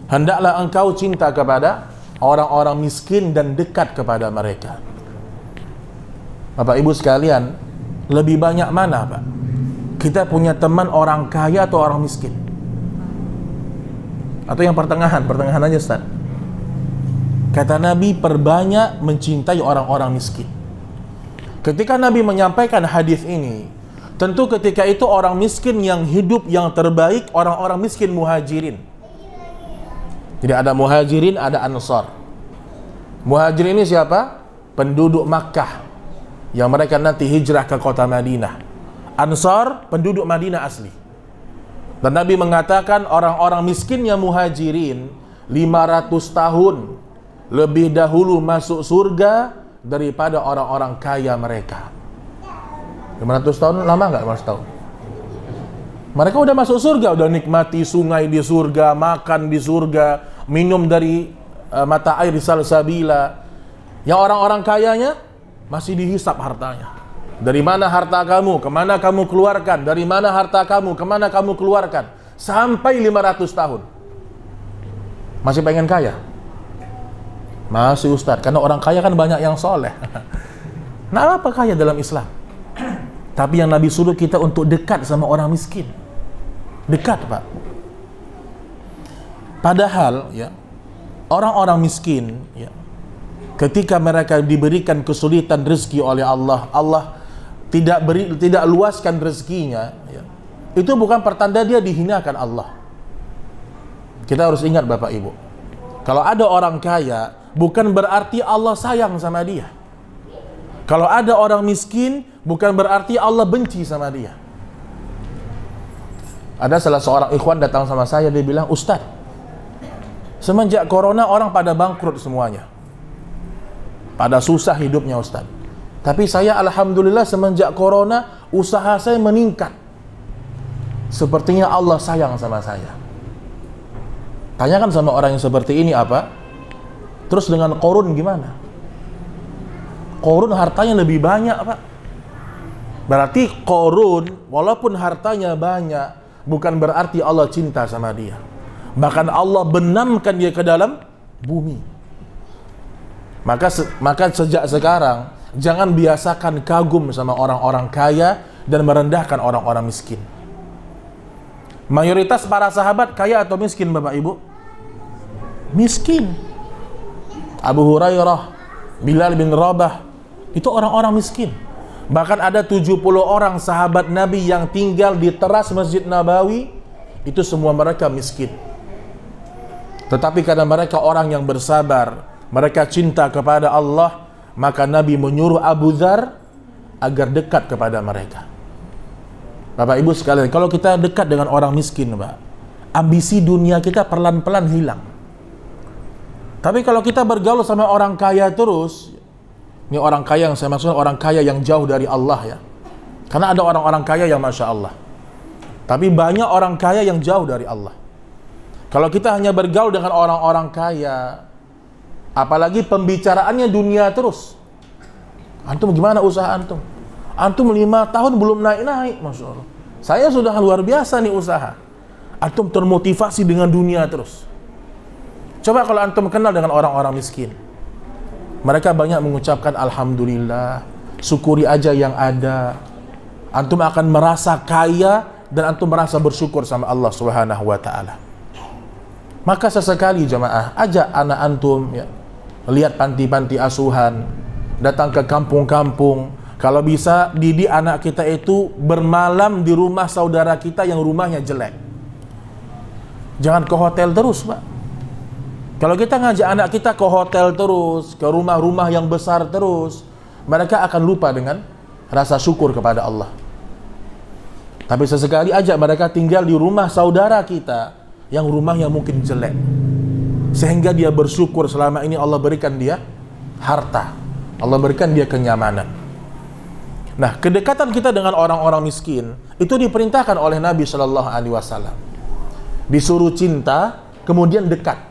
Hendaklah engkau cinta kepada orang-orang miskin dan dekat kepada mereka. Bapak Ibu sekalian, lebih banyak mana, Pak? Kita punya teman orang kaya atau orang miskin? Atau yang pertengahan aja, Ustaz? Kata Nabi, perbanyak mencintai orang-orang miskin. Ketika Nabi menyampaikan hadis ini, tentu ketika itu orang miskin yang hidup yang terbaik, orang-orang miskin muhajirin. Tidak ada muhajirin, ada ansar. Muhajirin ini siapa? Penduduk Makkah yang mereka nanti hijrah ke kota Madinah. Ansar, penduduk Madinah asli. Dan Nabi mengatakan orang-orang miskin yang muhajirin 500 tahun lebih dahulu masuk surga daripada orang-orang kaya mereka. 500 tahun lama nggak, 500 tahun? Mereka udah masuk surga, udah nikmati sungai di surga, makan di surga, minum dari mata air di salsabila. Yang orang-orang kayanya masih dihisap hartanya. Dari mana harta kamu? Kemana kamu keluarkan? Dari mana harta kamu? Kemana kamu keluarkan? Sampai 500 tahun. Masih pengen kaya? Masih, Ustadz. Karena orang kaya kan banyak yang soleh. Nah, apa kaya dalam Islam? Tapi yang Nabi suruh kita untuk dekat sama orang miskin. Dekat, Pak. Padahal ya, orang-orang miskin ya, ketika mereka diberikan kesulitan rezeki oleh Allah, Allah tidak luaskan rezekinya ya, itu bukan pertanda dia dihinakan Allah. Kita harus ingat, Bapak Ibu, kalau ada orang kaya bukan berarti Allah sayang sama dia. Kalau ada orang miskin bukan berarti Allah benci sama dia. Ada salah seorang ikhwan datang sama saya, dia bilang, Ustadz, semenjak corona orang pada bangkrut semuanya, pada susah hidupnya, Ustadz. Tapi saya alhamdulillah semenjak corona usaha saya meningkat. Sepertinya Allah sayang sama saya. Tanyakan sama orang yang seperti ini apa? Terus dengan Korun gimana? Korun hartanya lebih banyak, Pak. Berarti Korun walaupun hartanya banyak bukan berarti Allah cinta sama dia. Bahkan Allah benamkan dia ke dalam bumi. Maka sejak sekarang jangan biasakan kagum sama orang-orang kaya dan merendahkan orang-orang miskin. Mayoritas para sahabat kaya atau miskin, Bapak Ibu? Miskin. Abu Hurairah, Bilal bin Rabah, itu orang-orang miskin. Bahkan ada 70 orang sahabat Nabi yang tinggal di teras Masjid Nabawi, itu semua mereka miskin. Tetapi karena mereka orang yang bersabar, mereka cinta kepada Allah, maka Nabi menyuruh Abu Dzar agar dekat kepada mereka. Bapak Ibu sekalian, kalau kita dekat dengan orang miskin, Pak, ambisi dunia kita perlahan-lahan hilang. Tapi kalau kita bergaul sama orang kaya terus, ini orang kaya yang saya maksudkan orang kaya yang jauh dari Allah ya. Karena ada orang-orang kaya yang Masya Allah, tapi banyak orang kaya yang jauh dari Allah. Kalau kita hanya bergaul dengan orang-orang kaya, apalagi pembicaraannya dunia terus. Antum gimana usaha antum? Antum 5 tahun belum naik-naik, Masya Allah. Saya sudah luar biasa nih usaha. Antum termotivasi dengan dunia terus. Coba kalau antum kenal dengan orang-orang miskin, mereka banyak mengucapkan Alhamdulillah, syukuri aja yang ada. Antum akan merasa kaya dan antum merasa bersyukur sama Allah Subhanahu wa ta'ala. Maka sesekali jamaah, ajak anak antum ya, lihat panti-panti asuhan, datang ke kampung-kampung. Kalau bisa didik anak kita itu bermalam di rumah saudara kita yang rumahnya jelek. Jangan ke hotel terus, Pak. Kalau kita ngajak anak kita ke hotel terus, ke rumah-rumah yang besar terus, mereka akan lupa dengan rasa syukur kepada Allah. Tapi sesekali ajak mereka tinggal di rumah saudara kita yang rumahnya mungkin jelek, sehingga dia bersyukur selama ini Allah berikan dia harta, Allah berikan dia kenyamanan. Nah, kedekatan kita dengan orang-orang miskin itu diperintahkan oleh Nabi Shallallahu Alaihi Wasallam. Disuruh cinta, kemudian dekat.